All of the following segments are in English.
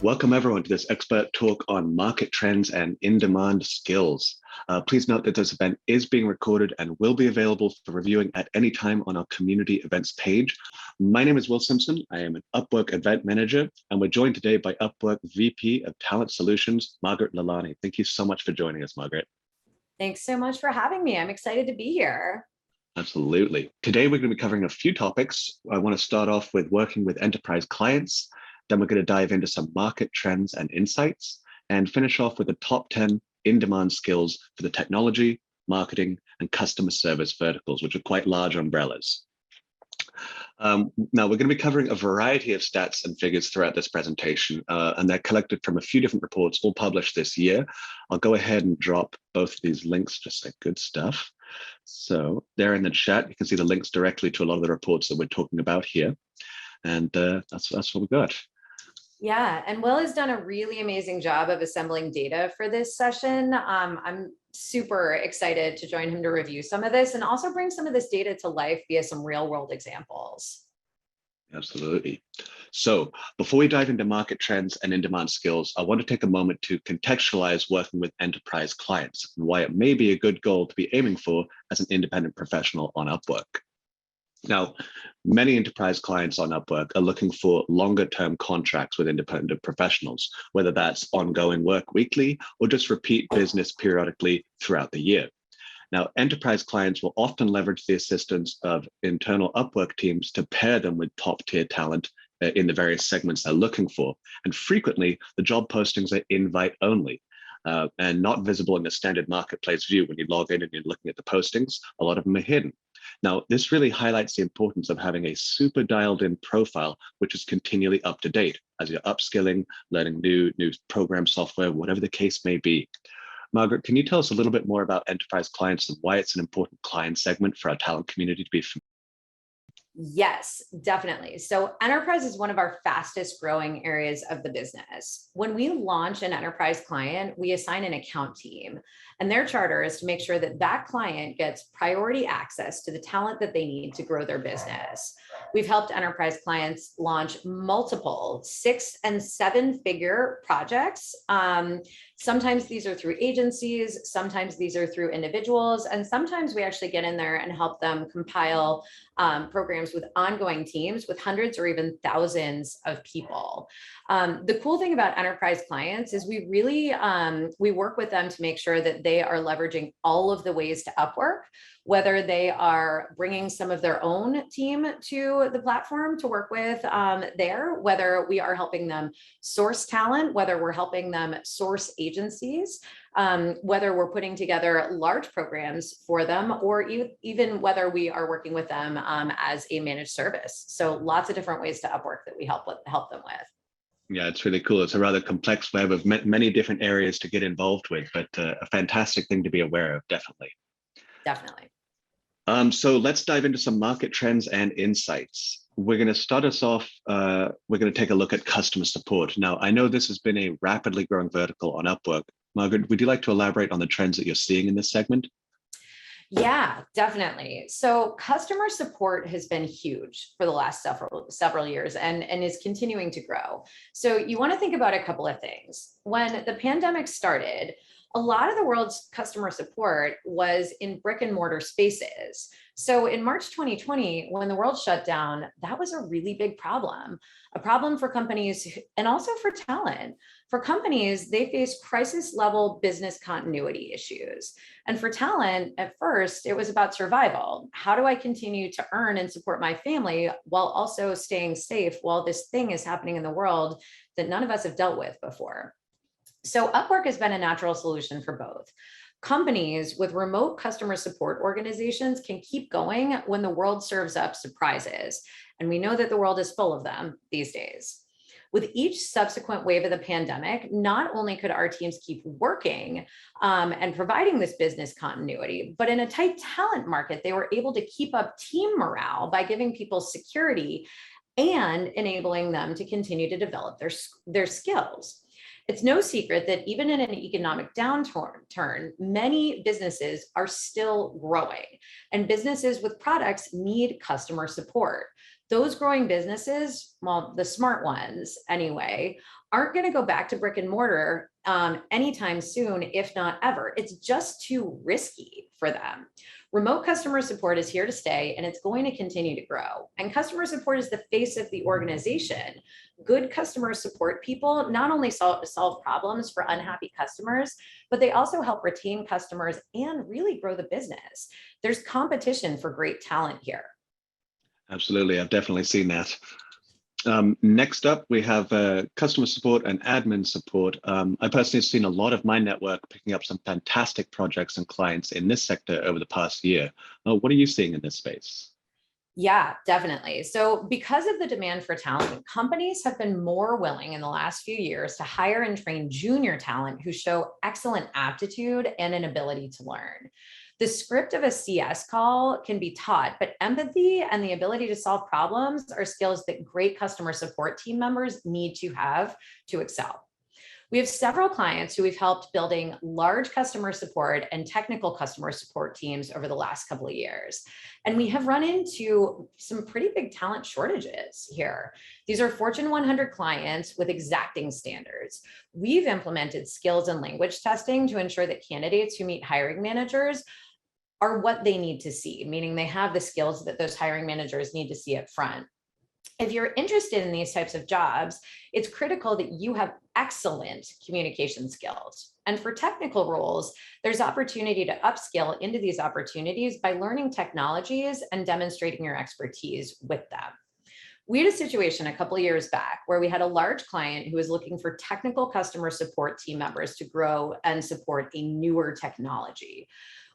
Welcome everyone to this expert talk on market trends and in-demand skills. Please note that this event is being recorded and will be available for reviewing at any time on our community events page. My name is Will Simpson. I am an Upwork Event Manager, and we're joined today by Upwork VP of Talent Solutions, Margaret Lilani. Thank you so much for joining us, Margaret. Thanks so much for having me. I'm excited to be here. Absolutely. Today, we're going to be covering a few topics. I want to start off with working with enterprise clients. Then we're going to dive into some market trends and insights and finish off with the top 10 in-demand skills for the technology, marketing, and customer service verticals, which are quite large umbrellas. Now, we're going to be covering a variety of stats and figures throughout this presentation, and they're collected from a few different reports, all published this year. I'll go ahead and drop both of these links, just like good stuff. So there in the chat, you can see the links directly to a lot of the reports that we're talking about here. And that's what we got. Yeah, and Will has done a really amazing job of assembling data for this session. I'm super excited to join him to review some of this and also bring some of this data to life via some real world examples. Absolutely. So before we dive into market trends and in-demand skills, I want to take a moment to contextualize working with enterprise clients and why it may be a good goal to be aiming for as an independent professional on Upwork. Now, many enterprise clients on Upwork are looking for longer-term contracts with independent professionals, whether that's ongoing work weekly or just repeat business periodically throughout the year. Now, enterprise clients will often leverage the assistance of internal Upwork teams to pair them with top-tier talent in the various segments they're looking for. And frequently, the job postings are invite-only and not visible in the standard marketplace view. When you log in and you're looking at the postings, a lot of them are hidden. Now, this really highlights the importance of having a super dialed in profile, which is continually up to date as you're upskilling, learning new program software, whatever the case may be. Margaret, can you tell us a little bit more about enterprise clients and why it's an important client segment for our talent community to be familiar? Yes, definitely. So enterprise is one of our fastest growing areas of the business. When we launch an enterprise client, we assign an account team, and their charter is to make sure that that client gets priority access to the talent that they need to grow their business. We've helped enterprise clients launch multiple 6- and 7-figure projects. Sometimes these are through agencies, sometimes these are through individuals, and sometimes we actually get in there and help them compile programs with ongoing teams with hundreds or even thousands of people. The cool thing about enterprise clients is we really, we work with them to make sure that they are leveraging all of the ways to Upwork, whether they are bringing some of their own team to the platform to work with there, whether we are helping them source talent, whether we're helping them source agencies, whether we're putting together large programs for them, or even whether we are working with them as a managed service. So lots of different ways to Upwork that we help them with. Yeah, it's really cool. It's a rather complex web of many different areas to get involved with, but a fantastic thing to be aware of, definitely. Definitely. So let's dive into some market trends and insights. We're going to start us off, we're going to take a look at customer support. Now, I know this has been a rapidly growing vertical on Upwork. Margaret, would you like to elaborate on the trends that you're seeing in this segment? Yeah, definitely. So customer support has been huge for the last several years and is continuing to grow. So you want to think about a couple of things. When the pandemic started, a lot of the world's customer support was in brick and mortar spaces. So in March 2020, when the world shut down, that was a really big problem, a problem for companies and also for talent. For companies, they face crisis level business continuity issues. And for talent, at first, it was about survival. How do I continue to earn and support my family while also staying safe while this thing is happening in the world that none of us have dealt with before? So Upwork has been a natural solution for both. Companies with remote customer support organizations can keep going when the world serves up surprises. And we know that the world is full of them these days. With each subsequent wave of the pandemic, not only could our teams keep working and providing this business continuity, but in a tight talent market, they were able to keep up team morale by giving people security and enabling them to continue to develop their skills. It's no secret that even in an economic downturn, many businesses are still growing, and businesses with products need customer support. Those growing businesses, well, the smart ones anyway, aren't going to go back to brick and mortar anytime soon, if not ever. It's just too risky for them. Remote customer support is here to stay, and it's going to continue to grow. And customer support is the face of the organization. Good customer support people not only solve problems for unhappy customers, but they also help retain customers and really grow the business. There's competition for great talent here. Absolutely, I've definitely seen that. Next up, we have customer support and admin support. I personally have seen a lot of my network picking up some fantastic projects and clients in this sector over the past year. What are you seeing in this space? Yeah, definitely. So because of the demand for talent, companies have been more willing in the last few years to hire and train junior talent who show excellent aptitude and an ability to learn. The script of a CS call can be taught, but empathy and the ability to solve problems are skills that great customer support team members need to have to excel. We have several clients who we've helped building large customer support and technical customer support teams over the last couple of years. And we have run into some pretty big talent shortages here. These are Fortune 100 clients with exacting standards. We've implemented skills and language testing to ensure that candidates who meet hiring managers are what they need to see, meaning they have the skills that those hiring managers need to see up front. If you're interested in these types of jobs, it's critical that you have excellent communication skills. And for technical roles, there's opportunity to upskill into these opportunities by learning technologies and demonstrating your expertise with them. We had a situation a couple of years back where we had a large client who was looking for technical customer support team members to grow and support a newer technology.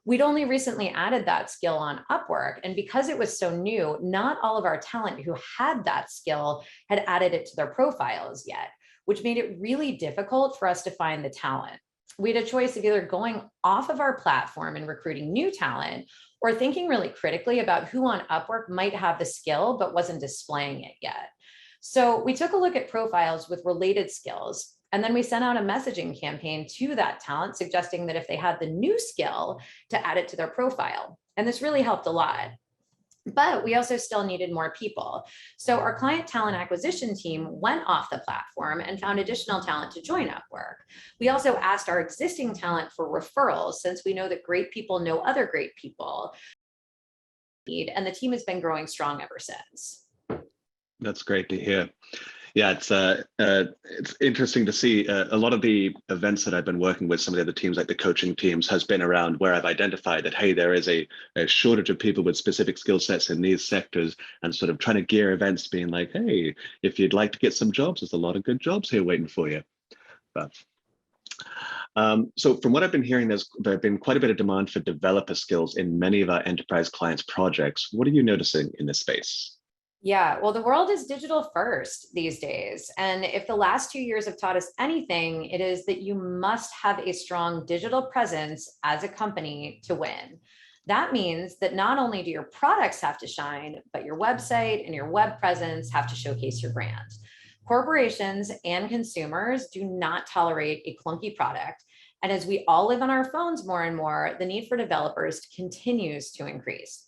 We'd only recently added that skill on Upwork, and because it was so new, not all of our talent who had that skill had added it to their profiles yet, which made it really difficult for us to find the talent. We had a choice of either going off of our platform and recruiting new talent, or thinking really critically about who on Upwork might have the skill but wasn't displaying it yet. So we took a look at profiles with related skills, and then we sent out a messaging campaign to that talent suggesting that if they had the new skill, to add it to their profile. And this really helped a lot. But we also still needed more people. So our client talent acquisition team went off the platform and found additional talent to join Upwork. We also asked our existing talent for referrals, since we know that great people know other great people. And the team has been growing strong ever since. That's great to hear. Yeah, it's interesting to see a lot of the events that I've been working with, some of the other teams like the coaching teams, has been around where I've identified that, hey, there is a shortage of people with specific skill sets in these sectors, and sort of trying to gear events being like, hey, if you'd like to get some jobs, there's a lot of good jobs here waiting for you. But so from what I've been hearing, there's been quite a bit of demand for developer skills in many of our enterprise clients' projects. What are you noticing in this space? Yeah, well, the world is digital first these days. And if the last 2 years have taught us anything, it is that you must have a strong digital presence as a company to win. That means that not only do your products have to shine, but your website and your web presence have to showcase your brand. Corporations and consumers do not tolerate a clunky product. And as we all live on our phones more and more, the need for developers continues to increase.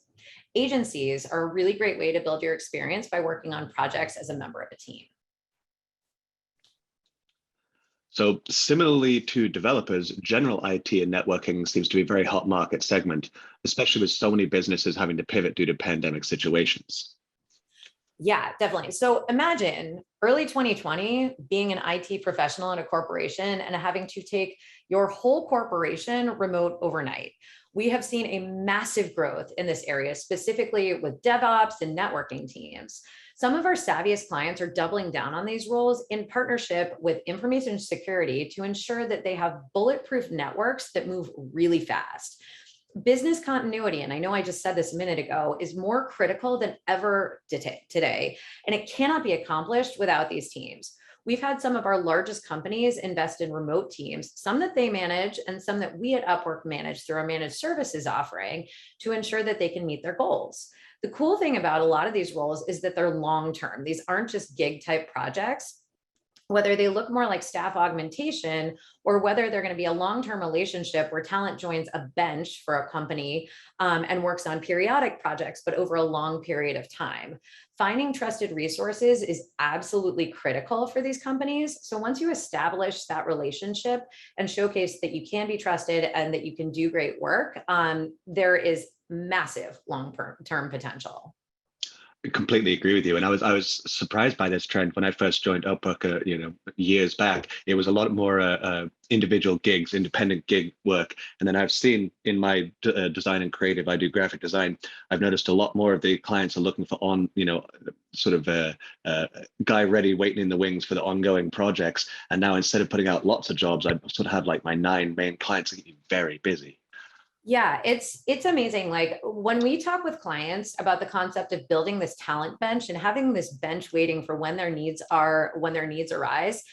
Agencies are a really great way to build your experience by working on projects as a member of a team. So similarly to developers, general IT and networking seems to be a very hot market segment, especially with so many businesses having to pivot due to pandemic situations. Yeah, definitely. So imagine early 2020 being an IT professional at a corporation and having to take your whole corporation remote overnight. We have seen a massive growth in this area, specifically with DevOps and networking teams. Some of our savviest clients are doubling down on these roles in partnership with information security to ensure that they have bulletproof networks that move really fast. Business continuity, and I know I just said this a minute ago, is more critical than ever today, and it cannot be accomplished without these teams. We've had some of our largest companies invest in remote teams, some that they manage and some that we at Upwork manage through our managed services offering to ensure that they can meet their goals. The cool thing about a lot of these roles is that they're long-term. These aren't just gig type projects. whether they look more like staff augmentation or whether they're going to be a long-term relationship where talent joins a bench for a company and works on periodic projects, but over a long period of time. Finding trusted resources is absolutely critical for these companies. So once you establish that relationship and showcase that you can be trusted and that you can do great work, there is massive long-term potential. Completely agree with you. And I was surprised by this trend when I first joined Upwork, years back. It was a lot more individual gigs, independent gig work. And then I've seen in my design and creative, I do graphic design. I've noticed a lot more of the clients are looking for sort of a guy ready, waiting in the wings for the ongoing projects. And now instead of putting out lots of jobs, I sort of have like my 9 main clients that keep me very busy. Yeah, it's amazing. Like when we talk with clients about the concept of building this talent bench and having this bench waiting for when their needs arise,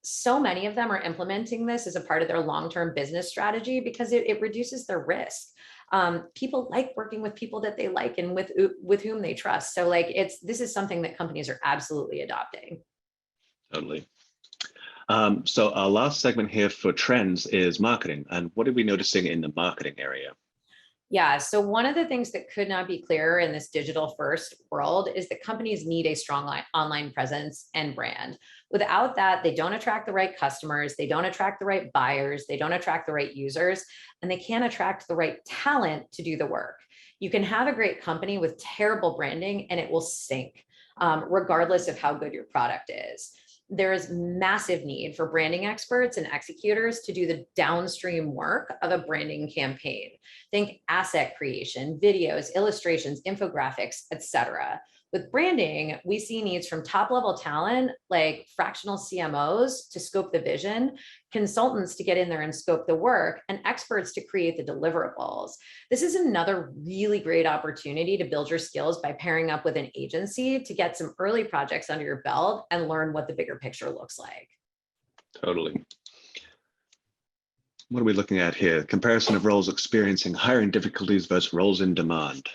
so many of them are implementing this as a part of their long-term business strategy because it reduces their risk. People like working with people that they like and with whom they trust. So like this is something that companies are absolutely adopting. Totally. So our last segment here for trends is marketing. And what are we noticing in the marketing area? Yeah. So one of the things that could not be clearer in this digital first world is that companies need a strong online presence and brand. Without that, they don't attract the right customers, they don't attract the right buyers, they don't attract the right users, and they can't attract the right talent to do the work. You can have a great company with terrible branding and it will sink, regardless of how good your product is. There is massive need for branding experts and executors to do the downstream work of a branding campaign. Think asset creation, videos, illustrations, infographics, etc. With branding, we see needs from top-level talent like fractional CMOs to scope the vision, consultants to get in there and scope the work, and experts to create the deliverables. This is another really great opportunity to build your skills by pairing up with an agency to get some early projects under your belt and learn what the bigger picture looks like. Totally. What are we looking at here? Comparison of roles experiencing hiring difficulties versus roles in demand.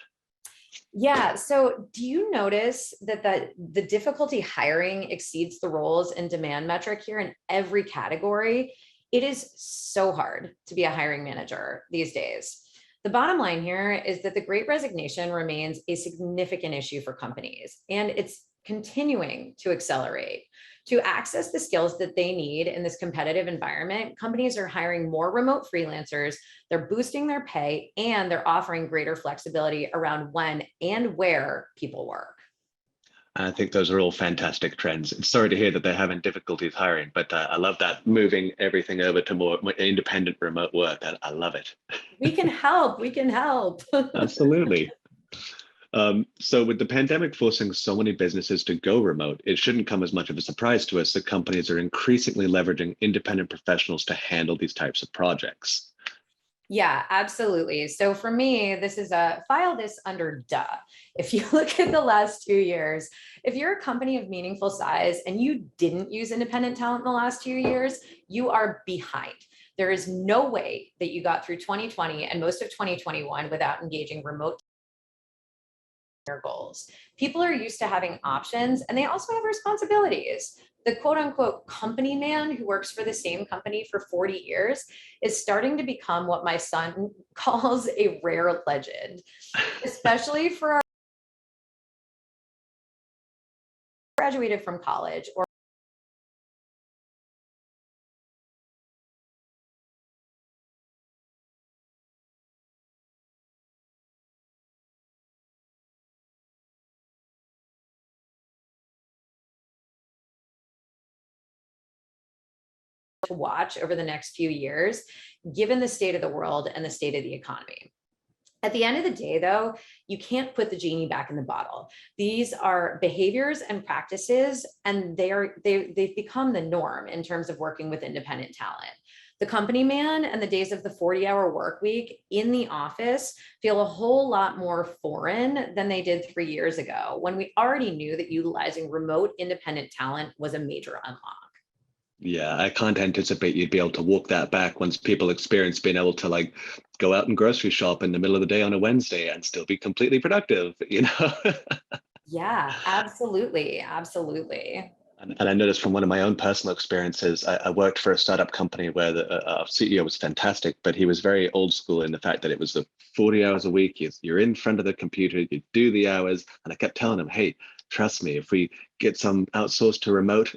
Yeah. So do you notice that the difficulty hiring exceeds the roles in demand metric here in every category? It is so hard to be a hiring manager these days. The bottom line here is that the Great Resignation remains a significant issue for companies, and it's continuing to accelerate. To access the skills that they need in this competitive environment, companies are hiring more remote freelancers, they're boosting their pay, and they're offering greater flexibility around when and where people work. I think those are all fantastic trends. It's sorry to hear that they're having difficulties hiring, but I love that moving everything over to more independent remote work. I love it. We can help. We can help. Absolutely. So with the pandemic forcing so many businesses to go remote, it shouldn't come as much of a surprise to us that companies are increasingly leveraging independent professionals to handle these types of projects. Yeah, absolutely. So for me, this is a file this under duh. If you look at the last 2 years, if you're a company of meaningful size and you didn't use independent talent in the last 2 years, you are behind. There is no way that you got through 2020 and most of 2021 without engaging remote their goals. People are used to having options and they also have responsibilities. The quote unquote company man who works for the same company for 40 years is starting to become what my son calls a rare legend, especially for our graduated from college or to watch over the next few years, given the state of the world and the state of the economy. At the end of the day, though, you can't put the genie back in the bottle. These are behaviors and practices, and they've become the norm in terms of working with independent talent. The company man and the days of the 40-hour work week in the office feel a whole lot more foreign than they did 3 years ago, when we already knew that utilizing remote independent talent was a major unlock. Yeah, I can't anticipate you'd be able to walk that back once people experience being able to like go out and grocery shop in the middle of the day on a Wednesday and still be completely productive, you know? Yeah, absolutely. Absolutely. And I noticed from one of my own personal experiences, I worked for a startup company where the CEO was fantastic, but he was very old school in the fact that it was the 40 hours a week. You're in front of the computer, you do the hours. And I kept telling him, hey, trust me, if we get some outsourced to remote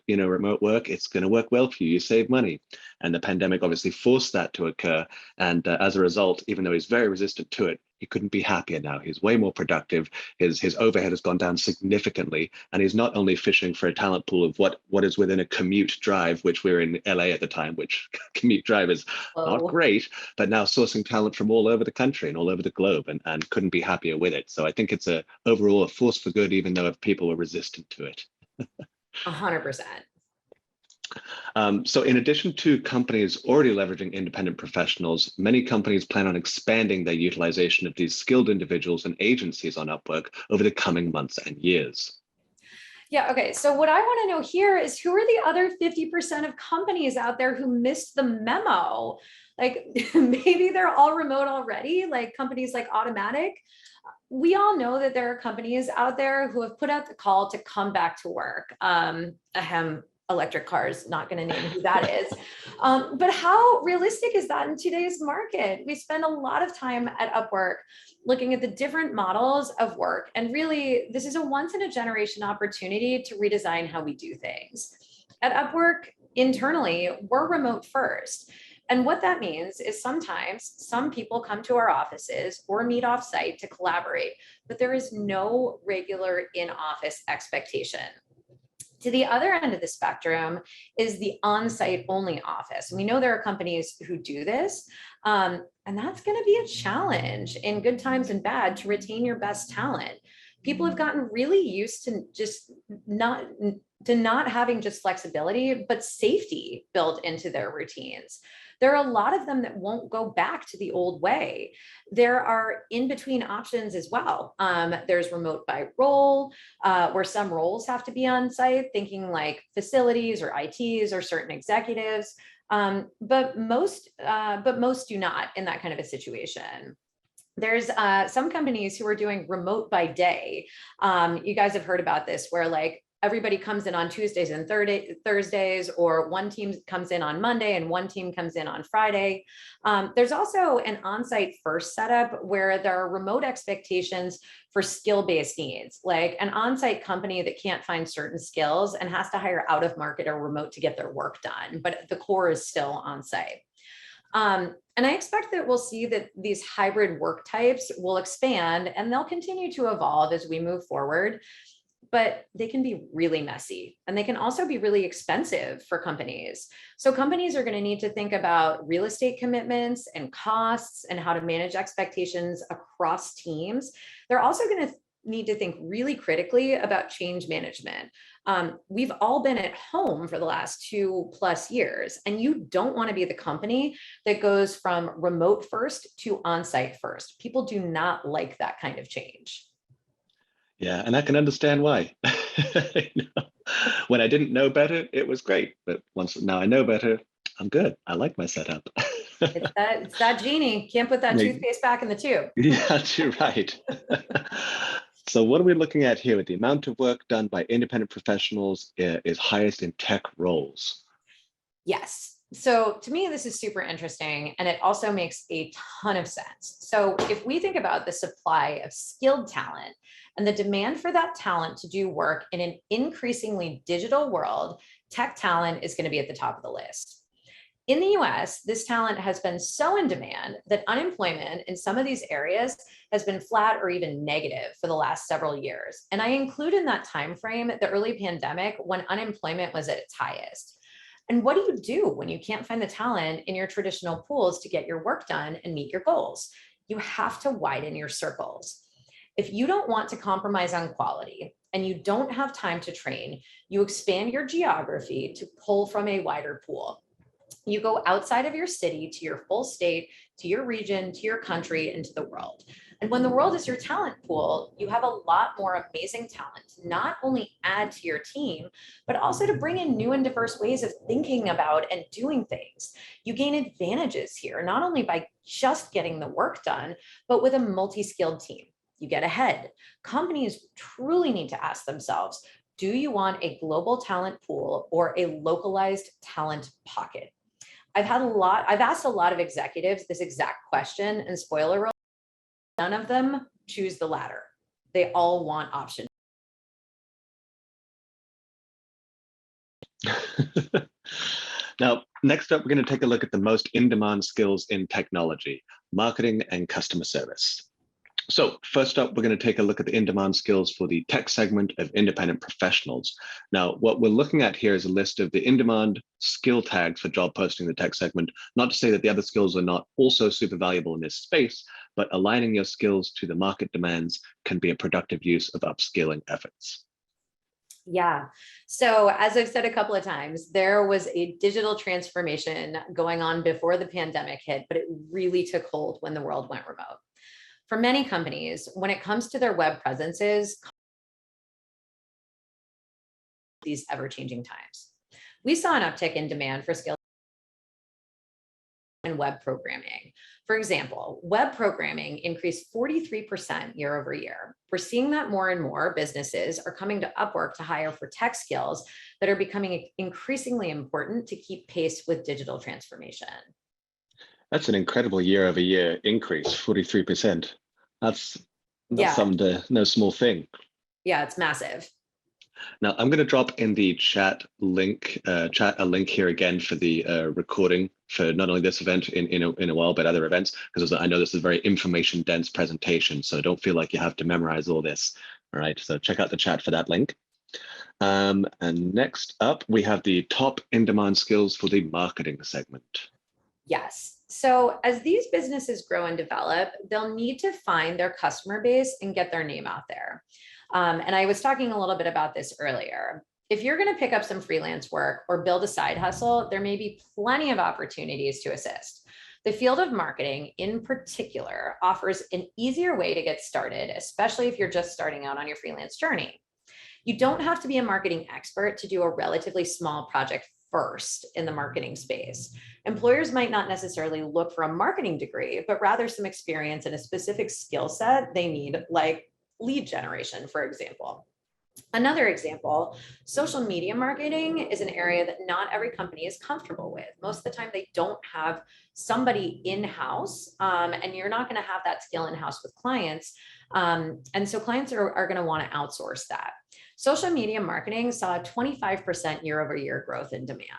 work, it's going to work well for you. You save money. And the pandemic obviously forced that to occur. And as a result, even though he's very resistant to it, he couldn't be happier now. He's way more productive. His overhead has gone down significantly. And he's not only fishing for a talent pool of what is within a commute drive, which we're in LA at the time, which commute drive is not Oh, great, but now sourcing talent from all over the country and all over the globe, and couldn't be happier with it. So I think it's overall a force for good, even though people were resistant to it. 100%. So in addition to companies already leveraging independent professionals, many companies plan on expanding their utilization of these skilled individuals and agencies on Upwork over the coming months and years. Yeah, okay. So what I want to know here is who are the other 50% of companies out there who missed the memo? Like maybe they're all remote already, like companies like Automatic. We all know that there are companies out there who have put out the call to come back to work. Ahem, electric cars, not going to name who that is. But how realistic is that in today's market? We spend a lot of time at Upwork looking at the different models of work. And really, this is a once in a generation opportunity to redesign how we do things. At Upwork, internally, we're remote first. And what that means is sometimes some people come to our offices or meet offsite to collaborate, but there is no regular in-office expectation. To the other end of the spectrum is the on-site only office. We know there are companies who do this, and that's going to be a challenge in good times and bad to retain your best talent. People have gotten really used to just not having just flexibility, but safety built into their routines. There are a lot of them that won't go back to the old way. There are in-between options as well. There's remote by role, where some roles have to be on site, thinking like facilities or ITs or certain executives, but most do not in that kind of a situation. There's some companies who are doing remote by day. You guys have heard about this, where like everybody comes in on Tuesdays and Thursdays, or one team comes in on Monday and one team comes in on Friday. There's also an on-site first setup where there are remote expectations for skill-based needs, like an on-site company that can't find certain skills and has to hire out of market or remote to get their work done, but the core is still on-site. And I expect that we'll see that these hybrid work types will expand and they'll continue to evolve as we move forward. But they can be really messy, and they can also be really expensive for companies. So companies are going to need to think about real estate commitments and costs and how to manage expectations across teams. They're also going to need to think really critically about change management. We've all been at home for the last 2+ years, and you don't want to be the company that goes from remote first to on-site first. People do not like that kind of change. Yeah, and I can understand why. When I didn't know better, it was great. But now I know better, I'm good. I like my setup. It's that genie. Can't put that toothpaste back in the tube. Yeah, you're right. So what are we looking at here? The amount of work done by independent professionals is highest in tech roles. Yes. So to me, this is super interesting, and it also makes a ton of sense. So if we think about the supply of skilled talent and the demand for that talent to do work in an increasingly digital world, tech talent is going to be at the top of the list. In the US, this talent has been so in demand that unemployment in some of these areas has been flat or even negative for the last several years. And I include in that time frame the early pandemic, when unemployment was at its highest. And what do you do when you can't find the talent in your traditional pools to get your work done and meet your goals? You have to widen your circles. If you don't want to compromise on quality and you don't have time to train, you expand your geography to pull from a wider pool. You go outside of your city to your full state, to your region, to your country, and to the world. And when the world is your talent pool, you have a lot more amazing talent to not only add to your team, but also to bring in new and diverse ways of thinking about and doing things. You gain advantages here, not only by just getting the work done, but with a multi-skilled team. You get ahead. Companies truly need to ask themselves, Do you want a global talent pool or a localized talent pocket? I've asked a lot of executives this exact question, and spoiler alert, none of them choose the latter. They all want option. Now, next up, we're going to take a look at the most in-demand skills in technology, marketing and customer service. So first up, we're going to take a look at the in-demand skills for the tech segment of independent professionals. Now, what we're looking at here is a list of the in-demand skill tags for job posting in the tech segment. Not to say that the other skills are not also super valuable in this space, but aligning your skills to the market demands can be a productive use of upskilling efforts. Yeah. So as I've said a couple of times, there was a digital transformation going on before the pandemic hit, but it really took hold when the world went remote. For many companies, when it comes to their web presences, these ever-changing times, we saw an uptick in demand for skills in web programming. For example, web programming increased 43% year over year. We're seeing that more and more businesses are coming to Upwork to hire for tech skills that are becoming increasingly important to keep pace with digital transformation. That's an incredible year-over-year increase, 43%. That's something no small thing. Yeah, it's massive. Now, I'm going to drop in the chat a link here again for the recording for not only this event in a while, but other events, because I know this is a very information-dense presentation, so don't feel like you have to memorize all this. All right, so check out the chat for that link. And next up, we have the top in-demand skills for the marketing segment. Yes. So as these businesses grow and develop, they'll need to find their customer base and get their name out there. And I was talking a little bit about this earlier. If you're going to pick up some freelance work or build a side hustle, there may be plenty of opportunities to assist. The field of marketing in particular offers an easier way to get started, especially if you're just starting out on your freelance journey. You don't have to be a marketing expert to do a relatively small project first in the marketing space. Employers might not necessarily look for a marketing degree, but rather some experience in a specific skill set they need, like lead generation, for example. Another example, social media marketing is an area that not every company is comfortable with. Most of the time, they don't have somebody in-house, and you're not going to have that skill in-house with clients. And so clients are going to want to outsource that. Social media marketing saw a 25% year over year growth in demand.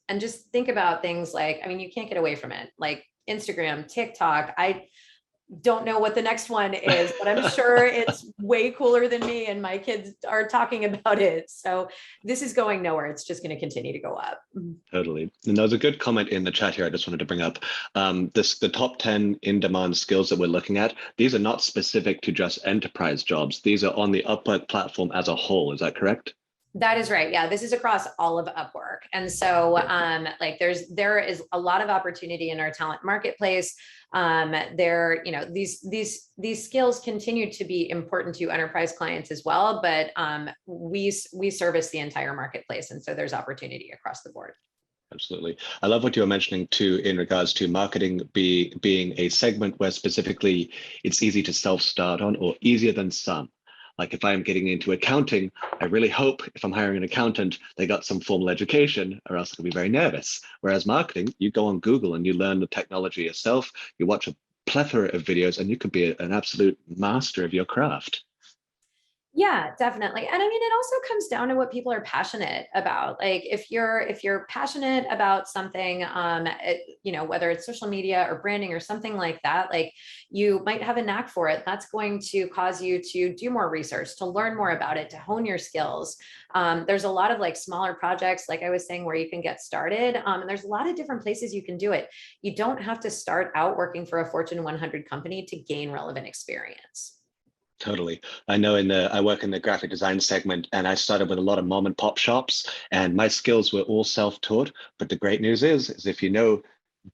And just think about things like, I mean, you can't get away from it, like Instagram, TikTok. I don't know what the next one is, but I'm sure it's way cooler than me, and my kids are talking about it. So this is going nowhere. It's just going to continue to go up. Totally. And there was a good comment in the chat here I just wanted to bring up. The top 10 in-demand skills that we're looking at, these are not specific to just enterprise jobs. These are on the Upwork platform as a whole. Is that correct? That is right. Yeah, this is across all of Upwork. And so there is a lot of opportunity in our talent marketplace. These skills continue to be important to enterprise clients as well, but we service the entire marketplace. And so there's opportunity across the board. Absolutely. I love what you were mentioning too in regards to marketing being a segment where specifically it's easy to self-start on, or easier than some. Like if I'm getting into accounting, I really hope if I'm hiring an accountant, they got some formal education, or else I'll be very nervous. Whereas marketing, you go on Google and you learn the technology yourself, you watch a plethora of videos, and you can be an absolute master of your craft. Yeah, definitely. And I mean, it also comes down to what people are passionate about. Like if you're passionate about something, whether it's social media or branding or something like that, like you might have a knack for it. That's going to cause you to do more research, to learn more about it, to hone your skills. There's a lot of like smaller projects, like I was saying, where you can get started. And there's a lot of different places you can do it. You don't have to start out working for a Fortune 100 company to gain relevant experience. Totally. I know I work in the graphic design segment, and I started with a lot of mom and pop shops, and my skills were all self-taught. But the great news is if you know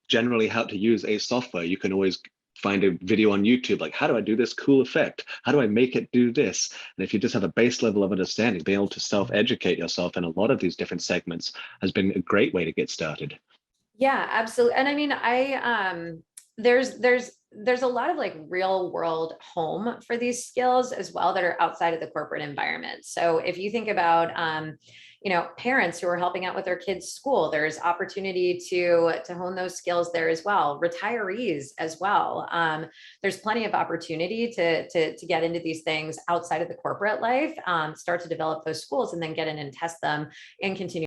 generally how to use a software, you can always find a video on YouTube, like how do I do this cool effect? How do I make it do this? And if you just have a base level of understanding, being able to self-educate yourself in a lot of these different segments has been a great way to get started. Yeah, absolutely. And I mean, there's a lot of like real world home for these skills as well that are outside of the corporate environment. So if you think about parents who are helping out with their kids' school, there's opportunity to hone those skills there as well. Retirees as well. There's plenty of opportunity to get into these things outside of the corporate life, start to develop those schools, and then get in and test them and continue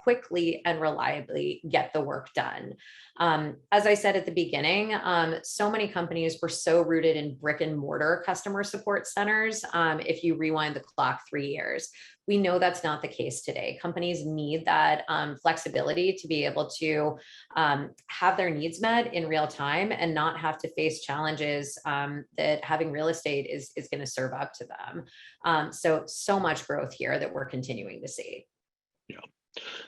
quickly and reliably get the work done. As I said at the beginning, so many companies were so rooted in brick and mortar customer support centers. If you rewind the clock 3 years, we know that's not the case today. Companies need that flexibility to be able to have their needs met in real time and not have to face challenges that having real estate is going to serve up to them. So much growth here that we're continuing to see. Yeah.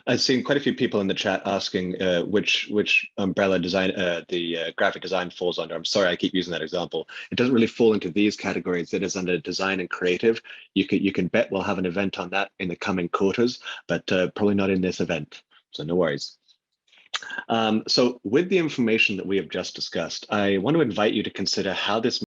I've seen quite a few people in the chat asking which umbrella design the graphic design falls under. I'm sorry, I keep using that example. It doesn't really fall into these categories. It is under design and creative. You can bet we'll have an event on that in the coming quarters, but probably not in this event. So no worries. So with the information that we have just discussed, I want to invite you to consider how this is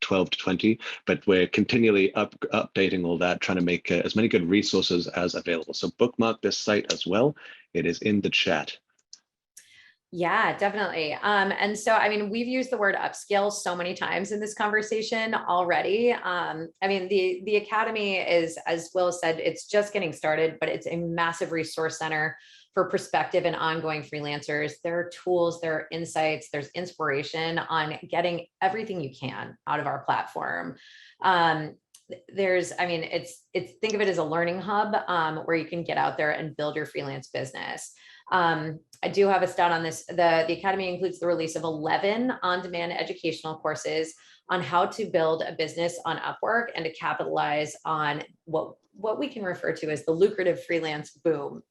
12 to 20, but we're continually updating all that, trying to make as many good resources as available. So bookmark this site as well. It is in the chat. Yeah, definitely. And so, I mean, we've used the word upskill so many times in this conversation already. I mean, the Academy is, as Will said, it's just getting started, but it's a massive resource center for prospective and ongoing freelancers. There are tools, there are insights, there's inspiration on getting everything you can out of our platform. It's think of it as a learning hub where you can get out there and build your freelance business. I do have a stat on this. The Academy includes the release of 11 on-demand educational courses on how to build a business on Upwork and to capitalize on what we can refer to as the lucrative freelance boom.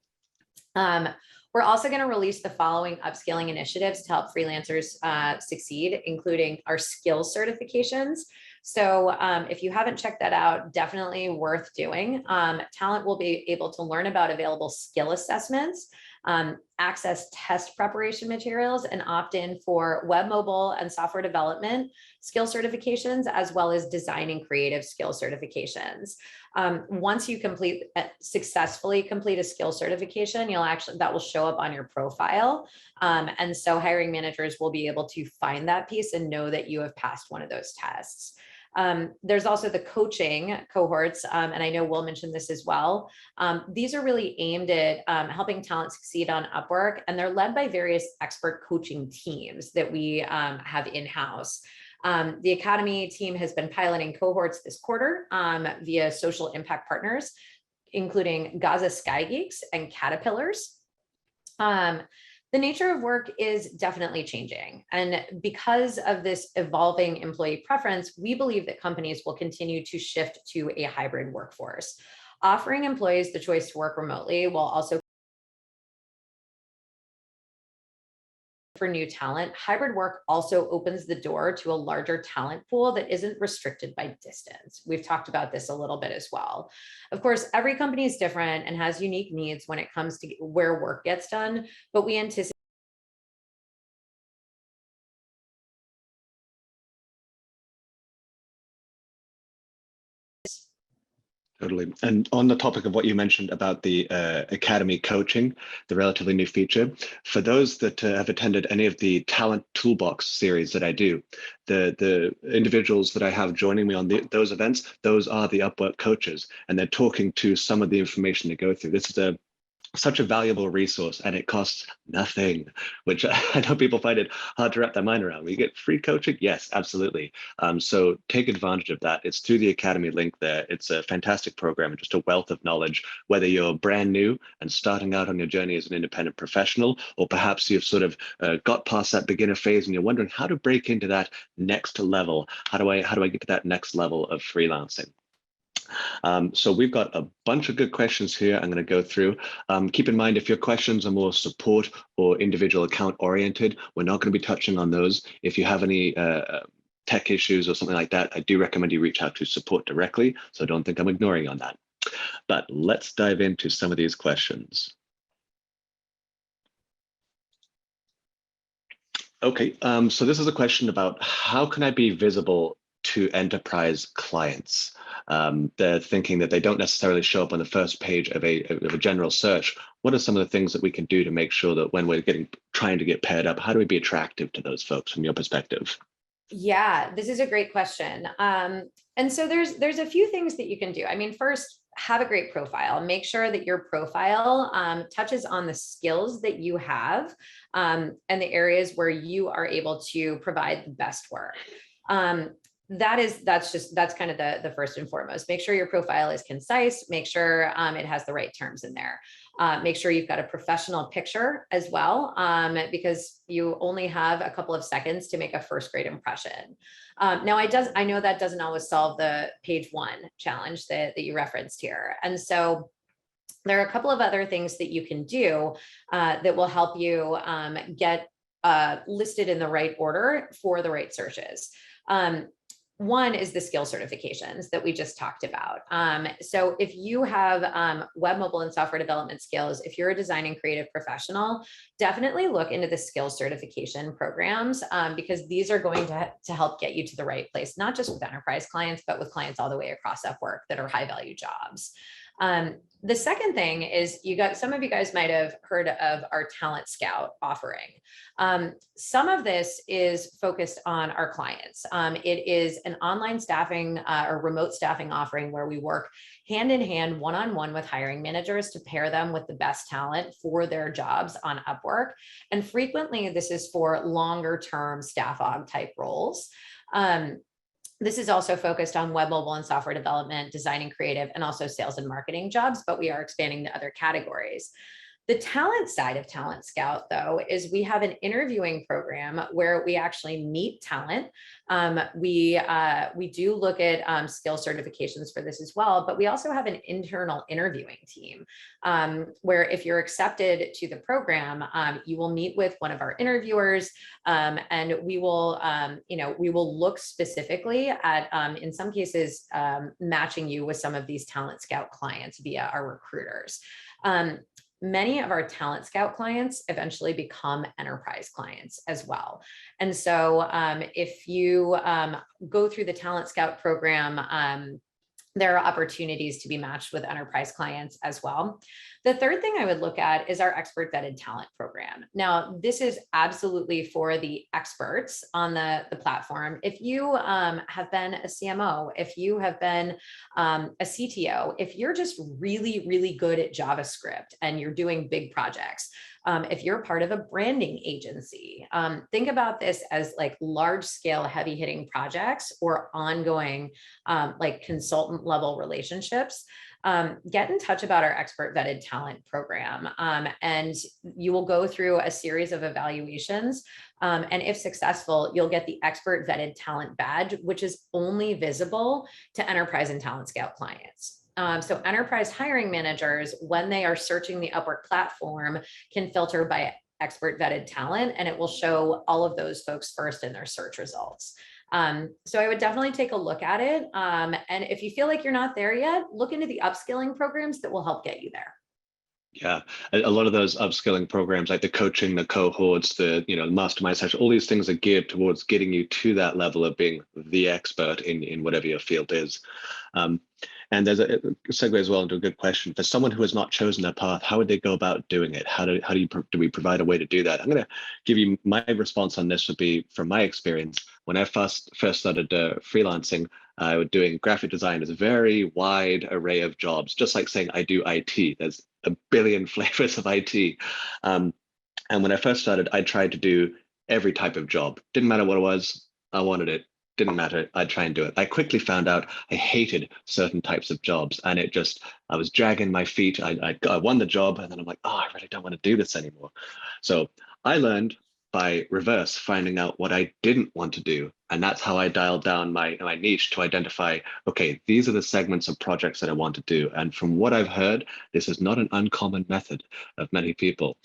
We're also going to release the following upskilling initiatives to help freelancers succeed, including our skills certifications. So if you haven't checked that out, definitely worth doing. Talent will be able to learn about available skill assessments, access test preparation materials, and opt in for web, mobile, and software development skill certifications, as well as design and creative skill certifications. Once you successfully complete a skill certification, that will show up on your profile. And so hiring managers will be able to find that piece and know that you have passed one of those tests. There's also the coaching cohorts, and I know Will mentioned this as well. These are really aimed at helping talent succeed on Upwork, and they're led by various expert coaching teams that we have in-house. The Academy team has been piloting cohorts this quarter via social impact partners, including Gaza Sky Geeks and Caterpillars. The nature of work is definitely changing. And because of this evolving employee preference, we believe that companies will continue to shift to a hybrid workforce. Offering employees the choice to work remotely while also for new talent, hybrid work also opens the door to a larger talent pool that isn't restricted by distance. We've talked about this a little bit as well. Of course, every company is different and has unique needs when it comes to where work gets done, but we anticipate Totally. And on the topic of what you mentioned about the Academy coaching, the relatively new feature, for those that have attended any of the Talent Toolbox series that I do, the individuals that I have joining me on those events, those are the Upwork coaches, and they're talking to some of the information they go through. This is such a valuable resource, and it costs nothing, which I know people find it hard to wrap their mind around. We get free coaching. Yes, absolutely. So take advantage of that. It's through the Academy link there. It's a fantastic program and just a wealth of knowledge, whether you're brand new and starting out on your journey as an independent professional, or perhaps you've sort of got past that beginner phase and you're wondering how to break into that next level. How do I get to that next level of freelancing? So we've got a bunch of good questions here I'm going to go through. Keep in mind, if your questions are more support or individual account oriented, we're not going to be touching on those. If you have any tech issues or something like that, I do recommend you reach out to support directly. So don't think I'm ignoring on that. But let's dive into some of these questions. Okay, so this is a question about how can I be visible to enterprise clients? They're thinking that they don't necessarily show up on the first page of a general search. What are some of the things that we can do to make sure that when we're trying to get paired up, how do we be attractive to those folks from your perspective? Yeah, this is a great question. And so there's a few things that you can do. I mean, first, have a great profile. Make sure that your profile touches on the skills that you have and the areas where you are able to provide the best work. That's kind of the first and foremost. Make sure your profile is concise. Make sure it has the right terms in there. Make sure you've got a professional picture as well, because you only have a couple of seconds to make a first grade impression. Now, I know that doesn't always solve the page one challenge that you referenced here. And so there are a couple of other things that you can do that will help you get listed in the right order for the right searches. One is the skill certifications that we just talked about. So if you have web, mobile, and software development skills, if you're a design and creative professional, definitely look into the skill certification programs because these are going to help get you to the right place, not just with enterprise clients, but with clients all the way across Upwork that are high value jobs. The second thing is some of you guys might have heard of our Talent Scout offering. Some of this is focused on our clients. It is an online staffing or remote staffing offering where we work hand in hand, one-on-one with hiring managers to pair them with the best talent for their jobs on Upwork. And frequently this is for longer term staff aug type roles. This is also focused on web, mobile, and software development, design and creative, and also sales and marketing jobs, but we are expanding to other categories. The talent side of Talent Scout, though, is we have an interviewing program where we actually meet talent. We do look at skill certifications for this as well, but we also have an internal interviewing team where if you're accepted to the program, you will meet with one of our interviewers and we will look specifically at, in some cases, matching you with some of these Talent Scout clients via our recruiters. Many of our Talent Scout clients eventually become enterprise clients as well. And so if you go through the Talent Scout program, there are opportunities to be matched with enterprise clients as well. The third thing I would look at is our expert vetted talent program. Now, this is absolutely for the experts on the platform. If you have been a CMO, if you have been a CTO, if you're just really, really good at JavaScript and you're doing big projects, if you're part of a branding agency, think about this as like large scale, heavy hitting projects or ongoing like consultant level relationships. Get in touch about our expert vetted talent program. And you will go through a series of evaluations. And if successful, you'll get the expert vetted talent badge, which is only visible to enterprise and Talent Scout clients. So enterprise hiring managers, when they are searching the Upwork platform, can filter by expert vetted talent, and it will show all of those folks first in their search results. So I would definitely take a look at it. And if you feel like you're not there yet, look into the upskilling programs that will help get you there. Yeah, a lot of those upskilling programs, like the coaching, the cohorts, the mastermind session, all these things are geared towards getting you to that level of being the expert in whatever your field is. And there's a segue as well into a good question for someone who has not chosen their path. How would they go about doing it? Do we provide a way to do that? I'm going to give you my response on this. Would be from my experience when I first started freelancing. I was doing graphic design. There's a very wide array of jobs, just like saying I do IT. There's a billion flavors of IT. And when I first started, I tried to do every type of job. Didn't matter what it was, I wanted it. Didn't matter, I'd try and do it. I quickly found out I hated certain types of jobs, and I was dragging my feet. I won the job, and then I'm like, oh, I really don't want to do this anymore. So I learned by reverse finding out what I didn't want to do. And that's how I dialed down my niche to identify, okay, these are the segments of projects that I want to do. And from what I've heard, this is not an uncommon method of many people.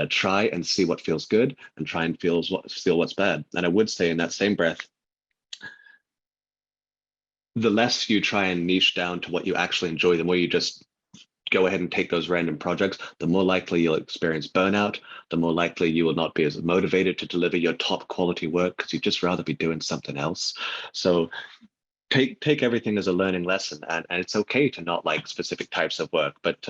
Try and see what feels good and try and feel what's bad. And I would say in that same breath, the less you try and niche down to what you actually enjoy, the more you just go ahead and take those random projects, the more likely you'll experience burnout, the more likely you will not be as motivated to deliver your top quality work because you'd just rather be doing something else. So take everything as a learning lesson, and it's okay to not like specific types of work, but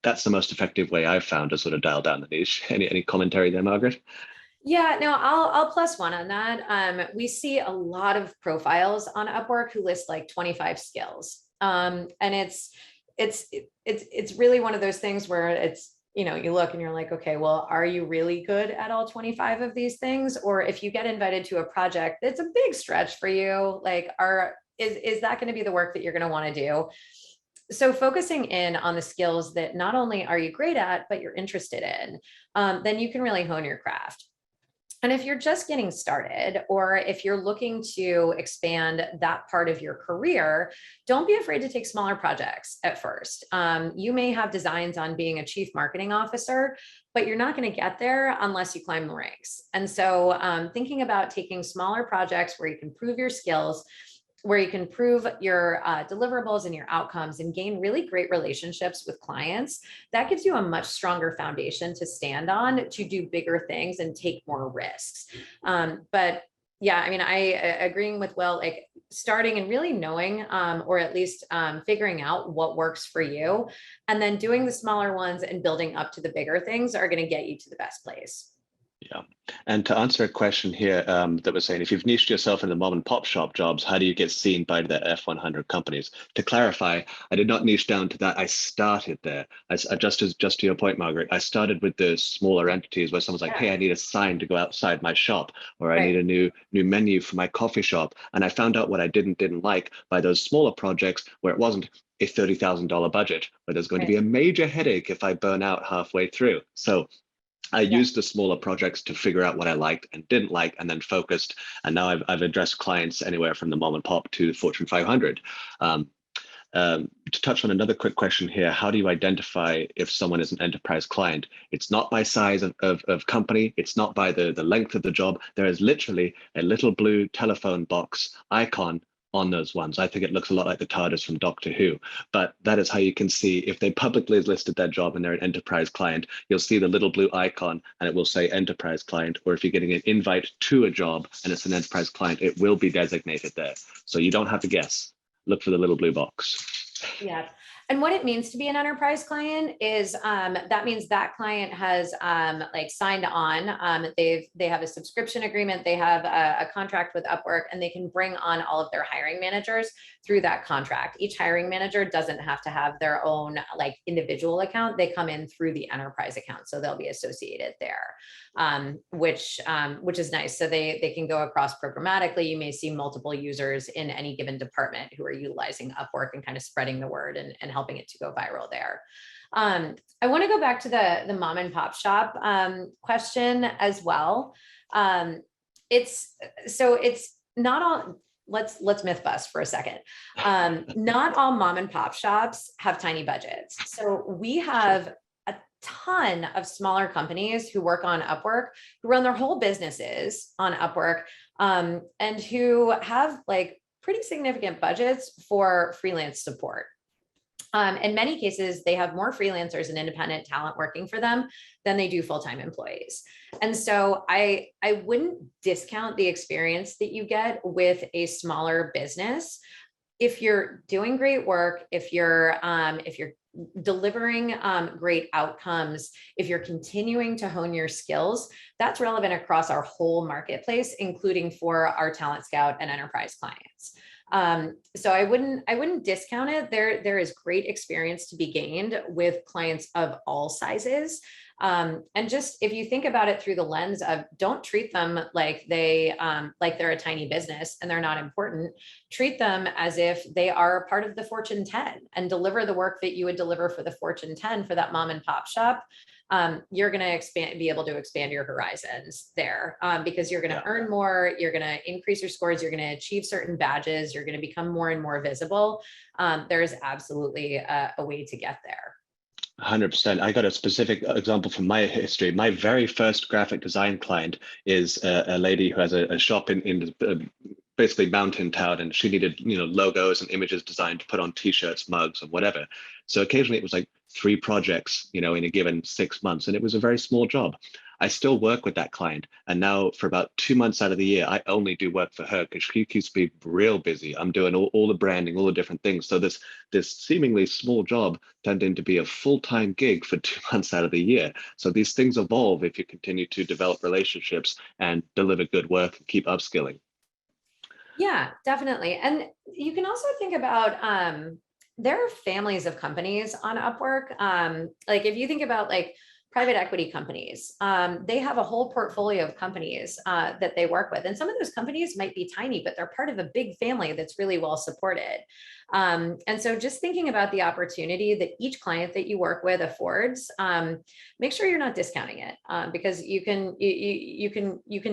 that's the most effective way I've found to sort of dial down the niche. Any commentary there, Margaret? Yeah, no, I'll plus one on that. We see a lot of profiles on Upwork who list like 25 skills. And it's really one of those things where it's, you look and you're like, okay, well, are you really good at all 25 of these things? Or if you get invited to a project, it's a big stretch for you. Like, is that going to be the work that you're going to want to do? So focusing in on the skills that not only are you great at, but you're interested in, then you can really hone your craft. And if you're just getting started, or if you're looking to expand that part of your career, don't be afraid to take smaller projects at first. You may have designs on being a chief marketing officer, but you're not going to get there unless you climb the ranks. And so thinking about taking smaller projects where you can prove your skills, where you can prove your deliverables and your outcomes and gain really great relationships with clients, that gives you a much stronger foundation to stand on to do bigger things and take more risks. But yeah, I mean, agreeing with Will, like starting and really knowing, or at least figuring out what works for you, and then doing the smaller ones and building up to the bigger things are going to get you to the best place. Yeah. And to answer a question here that was saying, if you've niched yourself in the mom and pop shop jobs, how do you get seen by the F100 companies? To clarify, I did not niche down to that. I started there. Just to your point, Margaret, I started with the smaller entities where someone's like, hey, I need a sign to go outside my shop, or I need a new menu for my coffee shop. And I found out what I didn't like by those smaller projects where it wasn't a $30,000 budget, where there's going to be a major headache if I burn out halfway through. So I used the smaller projects to figure out what I liked and didn't like, and then focused. And now I've addressed clients anywhere from the mom and pop to the Fortune 500. To touch on another quick question here, how do you identify if someone is an enterprise client? It's not by size of company. It's not by the length of the job. There is literally a little blue telephone box icon on those ones. I think it looks a lot like the TARDIS from Doctor Who, but that is how you can see if they publicly listed their job and they're an enterprise client. You'll see the little blue icon and it will say enterprise client, or if you're getting an invite to a job and it's an enterprise client, it will be designated there. So you don't have to guess. Look for the little blue box. Yeah. And what it means to be an enterprise client is that means that client has like signed on. They have a subscription agreement. They have a contract with Upwork, and they can bring on all of their hiring managers through that contract. Each hiring manager doesn't have to have their own like individual account. They come in through the enterprise account, so they'll be associated there, which is nice. So they can go across programmatically. You may see multiple users in any given department who are utilizing Upwork and kind of spreading the word and helping it to go viral there. I want to go back to the mom and pop shop question as well. It's not all. Let's myth bust for a second. Not all mom and pop shops have tiny budgets. So we have a ton of smaller companies who work on Upwork, who run their whole businesses on Upwork, and who have like pretty significant budgets for freelance support. In many cases, they have more freelancers and independent talent working for them than they do full-time employees. And so I wouldn't discount the experience that you get with a smaller business. If you're doing great work, if you're delivering great outcomes, if you're continuing to hone your skills, that's relevant across our whole marketplace, including for our Talent Scout and enterprise clients. So I wouldn't discount it. There is great experience to be gained with clients of all sizes. And just if you think about it through the lens of, don't treat them like like they're a tiny business and they're not important. Treat them as if they are part of the Fortune 10 and deliver the work that you would deliver for the Fortune 10 for that mom and pop shop. You're going to be able to expand your horizons there, because you're going to earn more, you're going to increase your scores, you're going to achieve certain badges, you're going to become more and more visible. There's absolutely a way to get there. 100%. I got a specific example from my history. My very first graphic design client is a lady who has a shop in basically mountain town, and she needed logos and images designed to put on t-shirts, mugs, and whatever. So occasionally it was like 3 projects, in a given 6 months, and it was a very small job. I still work with that client, and now for about 2 months out of the year, I only do work for her because she keeps me real busy. I'm doing all the branding, all the different things. So this seemingly small job turned into be a full-time gig for 2 months out of the year. So these things evolve if you continue to develop relationships and deliver good work and keep upskilling. Yeah, definitely. And you can also think about, there are families of companies on Upwork. Like if you think about like private equity companies, they have a whole portfolio of companies that they work with. And some of those companies might be tiny, but they're part of a big family that's really well supported. And so just thinking about the opportunity that each client that you work with affords, make sure you're not discounting it, because you can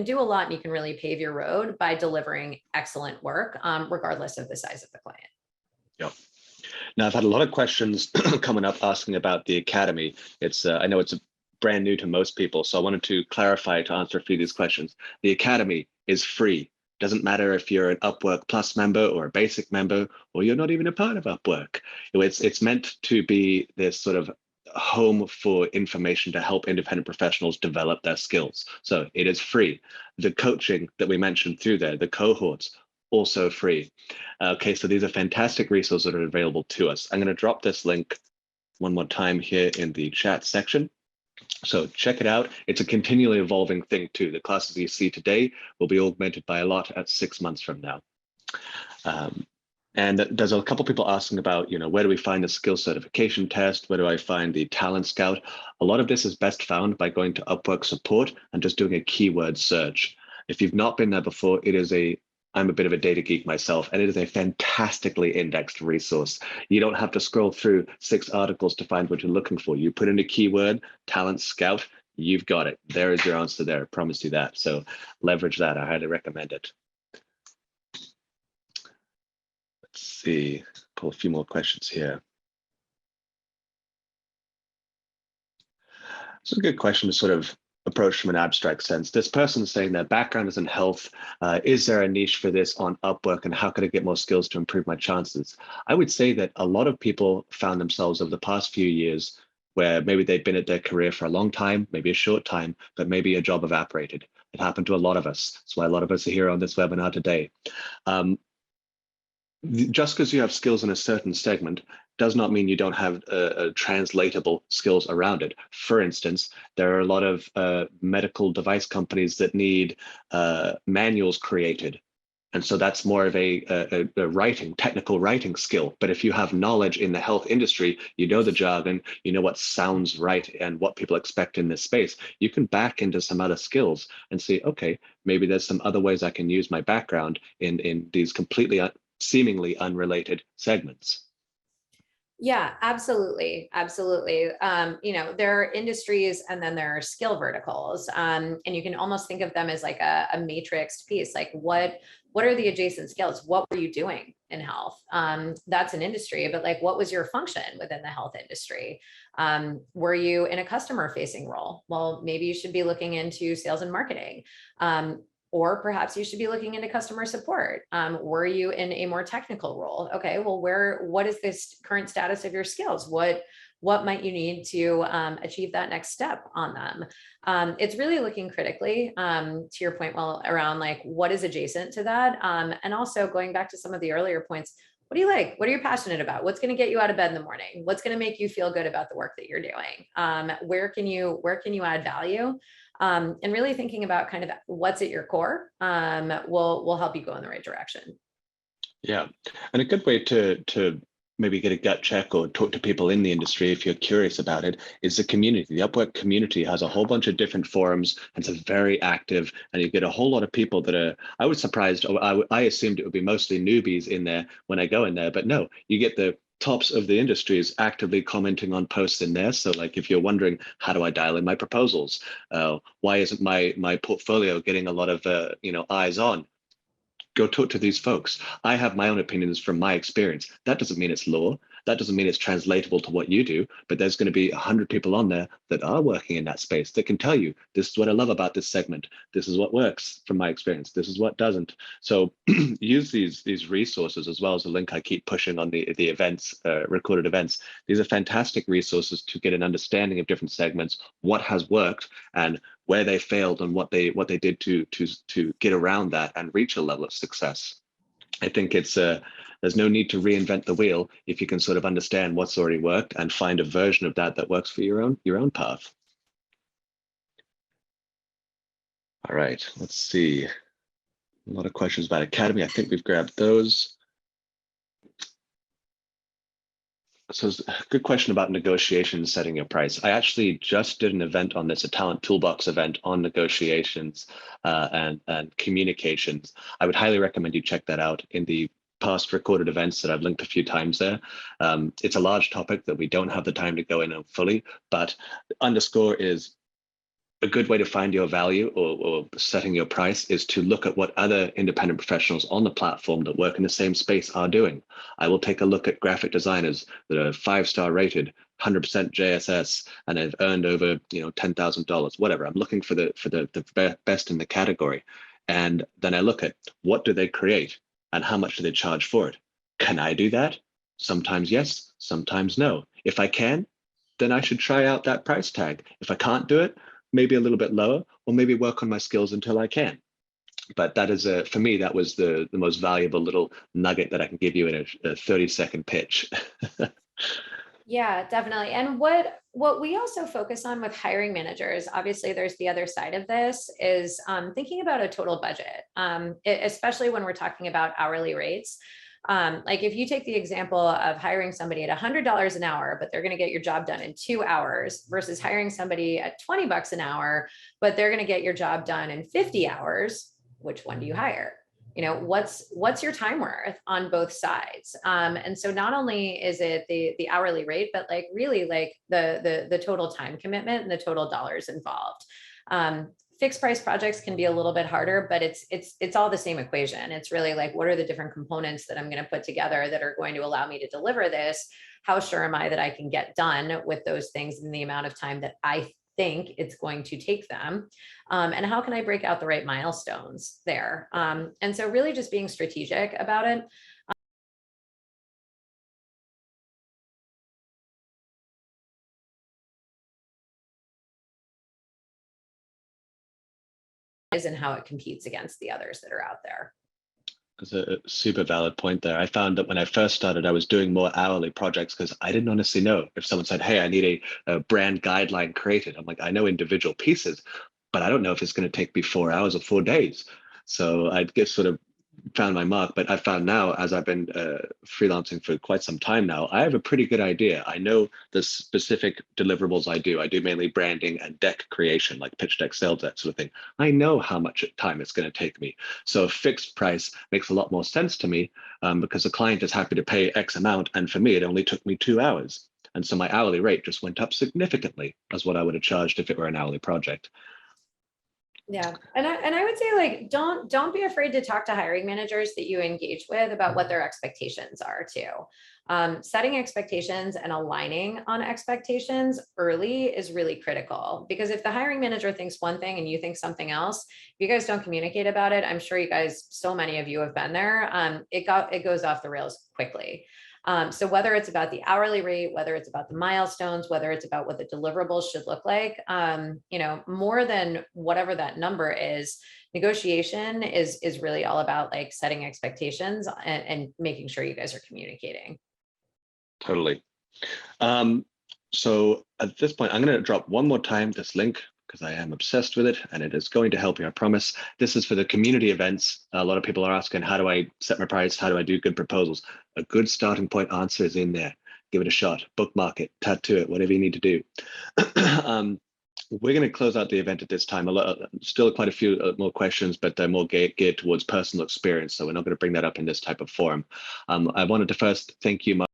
do a lot and you can really pave your road by delivering excellent work, regardless of the size of the client. Yep. Now, I've had a lot of questions coming up asking about the Academy. I know it's brand new to most people, so I wanted to clarify to answer a few of these questions. The Academy is free. Doesn't matter if you're an Upwork Plus member or a basic member, or you're not even a part of Upwork. It's meant to be this sort of home for information to help independent professionals develop their skills. So it is free. The coaching that we mentioned through there, the cohorts, also free. Okay, so these are fantastic resources that are available to us. I'm going to drop this link one more time here in the chat section. So check it out. It's a continually evolving thing too. The classes you see today will be augmented by a lot at 6 months from now. And there's a couple people asking about, where do we find the skill certification test? Where do I find the talent scout? A lot of this is best found by going to Upwork support and just doing a keyword search. If you've not been there before, I'm a bit of a data geek myself, and it is a fantastically indexed resource. You don't have to scroll through 6 articles to find what you're looking for. You put in a keyword, talent scout, you've got it. There is your answer there. I promise you that. So leverage that. I highly recommend it. Let's see, pull a few more questions here. It's a good question to sort of approach from an abstract sense. This person is saying their background is in health. Is there a niche for this on Upwork, and how could I get more skills to improve my chances? I would say that a lot of people found themselves over the past few years where maybe they've been at their career for a long time, maybe a short time, but maybe a job evaporated. It happened to a lot of us. That's why a lot of us are here on this webinar today. Just because you have skills in a certain segment does not mean you don't have translatable skills around it. For instance, there are a lot of medical device companies that need manuals created. And so that's more of a technical writing skill. But if you have knowledge in the health industry, you know the jargon, you know what sounds right and what people expect in this space, you can back into some other skills and see, okay, maybe there's some other ways I can use my background in these completely seemingly unrelated segments. Yeah, absolutely. Absolutely. There are industries and then there are skill verticals. And you can almost think of them as like a matrixed piece. Like what are the adjacent skills? What were you doing in health? That's an industry, but like, what was your function within the health industry? Were you in a customer facing role? Well, maybe you should be looking into sales and marketing. Or perhaps you should be looking into customer support. Were you in a more technical role? Okay, well, what is this current status of your skills? What might you need to achieve that next step on them? It's really looking critically to your point, well, around like what is adjacent to that. And also going back to some of the earlier points, what do you like? What are you passionate about? What's going to get you out of bed in the morning? What's going to make you feel good about the work that you're doing? Where can you add value? And really thinking about kind of what's at your core will help you go in the right direction. Yeah, and a good way to maybe get a gut check or talk to people in the industry if you're curious about it is the community. The Upwork community has a whole bunch of different forums and it's very active, and you get a whole lot of people that are. I was surprised. I assumed it would be mostly newbies in there when I go in there, but no, you get the tops of the industries actively commenting on posts in there. So like if you're wondering, how do I dial in my proposals? Why isn't my portfolio getting a lot of eyes on? Go talk to these folks. I have my own opinions from my experience. That doesn't mean it's law. That doesn't mean it's translatable to what you do, but there's going to be 100 people on there that are working in that space that can tell you, this is what I love about this segment. This is what works from my experience. This is what doesn't. So use these resources, as well as the link I keep pushing on the events, recorded events. These are fantastic resources to get an understanding of different segments, what has worked, and where they failed and what they did to get around that and reach a level of success. I think it's there's no need to reinvent the wheel if you can sort of understand what's already worked and find a version of that that works for your own path. All right, let's see. A lot of questions about Academy. I think we've grabbed those. So it's a good question about negotiations, setting your price. I actually just did an event on this, a talent toolbox event on negotiations and communications. I would highly recommend you check that out in the past recorded events that I've linked a few times there. It's a large topic that we don't have the time to go in on fully, but underscore is a good way to find your value or setting your price is to look at what other independent professionals on the platform that work in the same space are doing. I will take a look at graphic designers that are 5-star rated, 100% JSS, and have earned over $10,000, whatever. I'm looking for the best in the category, and then I look at what do they create and how much do they charge for it. Can I do that? Sometimes yes, sometimes no. If I can, then I should try out that price tag. If I can't do it, maybe a little bit lower, or maybe work on my skills until I can. But that is for me, that was the most valuable little nugget that I can give you in a 30-second pitch. Yeah, definitely. And what we also focus on with hiring managers, obviously there's the other side of this, is thinking about a total budget, especially when we're talking about hourly rates. Like if you take the example of hiring somebody at $100 an hour, but they're going to get your job done in 2 hours, versus hiring somebody at $20 an hour, but they're going to get your job done in 50 hours, which one do you hire? What's your time worth on both sides? And so not only is it the hourly rate, but like really like the total time commitment and the total dollars involved. Fixed price projects can be a little bit harder, but it's all the same equation. It's really like, what are the different components that I'm going to put together that are going to allow me to deliver this? How sure am I that I can get done with those things in the amount of time that I think it's going to take them? And how can I break out the right milestones there? And so really just being strategic about it. Is and how it competes against the others that are out there. That's a super valid point there. I found that when I first started, I was doing more hourly projects because I didn't honestly know. If someone said, hey, I need a brand guideline created, I'm like, I know individual pieces, but I don't know if it's going to take me 4 hours or 4 days. So I'd get sort of found my mark. But I found now, as I've been freelancing for quite some time now, I have a pretty good idea. I know the specific deliverables I do. I do mainly branding and deck creation, like pitch deck, sales deck sort of thing. I know how much time it's going to take me. So a fixed price makes a lot more sense to me because the client is happy to pay X amount. And for me, it only took me 2 hours. And so my hourly rate just went up significantly as what I would have charged if it were an hourly project. Yeah. And I would say, like, don't be afraid to talk to hiring managers that you engage with about what their expectations are too. Setting expectations and aligning on expectations early is really critical, because if the hiring manager thinks one thing and you think something else, if you guys don't communicate about it, I'm sure you guys, so many of you have been there. It goes off the rails quickly. So whether it's about the hourly rate, whether it's about the milestones, whether it's about what the deliverables should look like, more than whatever that number is, negotiation is really all about like setting expectations and making sure you guys are communicating. Totally. So at this point, I'm going to drop one more time this link because I am obsessed with it and it is going to help you, I promise. This is for the community events. A lot of people are asking, how do I set my price? How do I do good proposals? A good starting point answer is in there. Give it a shot, bookmark it, tattoo it, whatever you need to do. We're going to close out the event at this time. Still quite a few more questions, but they're more geared towards personal experience. So we're not going to bring that up in this type of forum. I wanted to first thank you,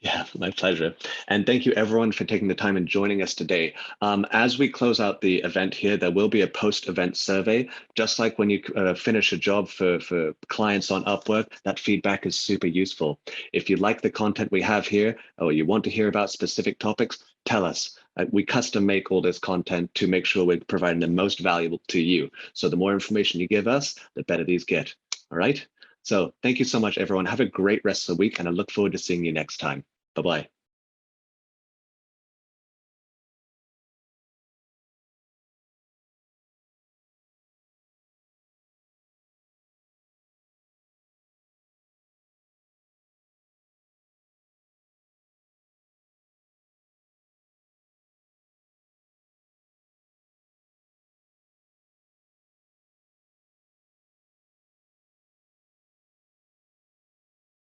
Yeah, my pleasure. And thank you everyone for taking the time and joining us today. As we close out the event here, there will be a post-event survey. Just like when you finish a job for clients on Upwork, that feedback is super useful. If you like the content we have here, or you want to hear about specific topics, tell us. We custom make all this content to make sure we're providing the most valuable to you. So the more information you give us, the better these get. All right? So thank you so much, everyone. Have a great rest of the week, and I look forward to seeing you next time. Bye-bye.